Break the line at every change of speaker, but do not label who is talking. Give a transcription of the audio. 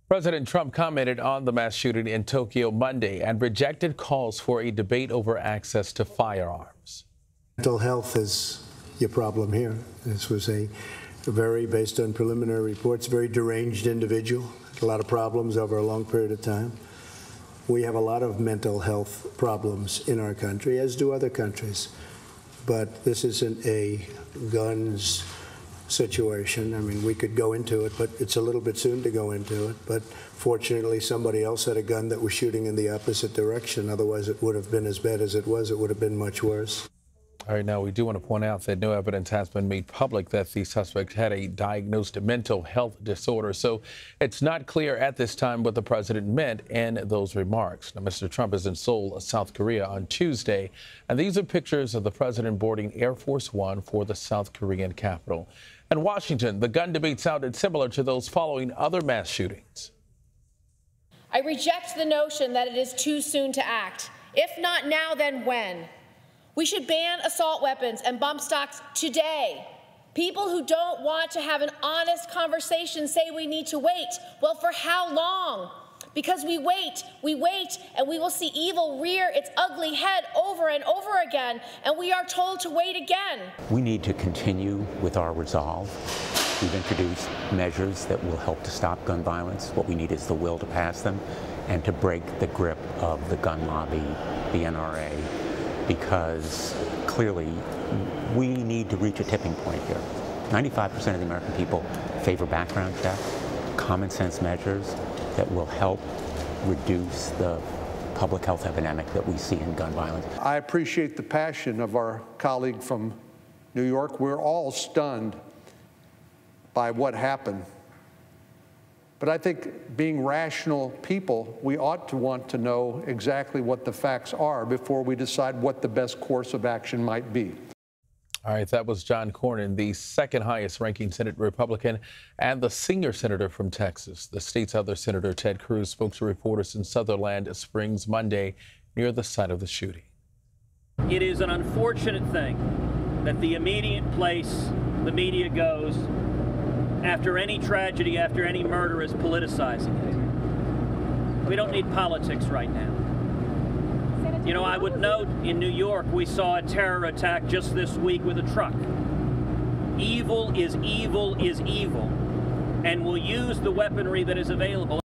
President Trump commented on the mass shooting in Tokyo Monday and rejected calls for a debate over access to firearms.
Mental health is your problem here. This was a very, based on preliminary reports, very deranged individual, a lot of problems over a long period of time. We have a lot of mental health problems in our country, as do other countries. But this isn't a guns situation. I mean, we could go into it, but it's a little bit soon to go into it. But fortunately, somebody else had a gun that was shooting in the opposite direction. Otherwise, it would have been as bad as it was. It would have been much worse.
All right, now we do want to point out that no evidence has been made public that the suspect had a diagnosed mental health disorder. So it's not clear at this time what the president meant in those remarks. Now, Mr. Trump is in Seoul, South Korea on Tuesday, and these are pictures of the president boarding Air Force One for the South Korean capital. In Washington, the gun debate sounded similar to those following other mass shootings.
I reject the notion that it is too soon to act. If not now, then when? We should ban assault weapons and bump stocks today. People who don't want to have an honest conversation say we need to wait. Well, for how long? Because we wait, and we will see evil rear its ugly head over and over again, and we are told to wait again.
We need to continue with our resolve. We've introduced measures that will help to stop gun violence. What we need is the will to pass them and to break the grip of the gun lobby, the NRA, because clearly we need to reach a tipping point here. 95% of the American people favor background checks, common sense measures that will help reduce the public health epidemic that we see in gun violence.
I appreciate the passion of our colleague from New York. We're all stunned by what happened. But I think being rational people, we ought to want to know exactly what the facts are before we decide what the best course of action might be.
All right, that was John Cornyn, the second highest ranking Senate Republican and the senior senator from Texas. The state's other senator, Ted Cruz, spoke to reporters in Sutherland Springs Monday near the site of the shooting.
It is an unfortunate thing that the immediate place the media goes after any tragedy, after any murder, is politicizing it. We don't need politics right now. You know, I would note in New York, we saw a terror attack just this week with a truck. Evil is evil is evil, and will use the weaponry that is available.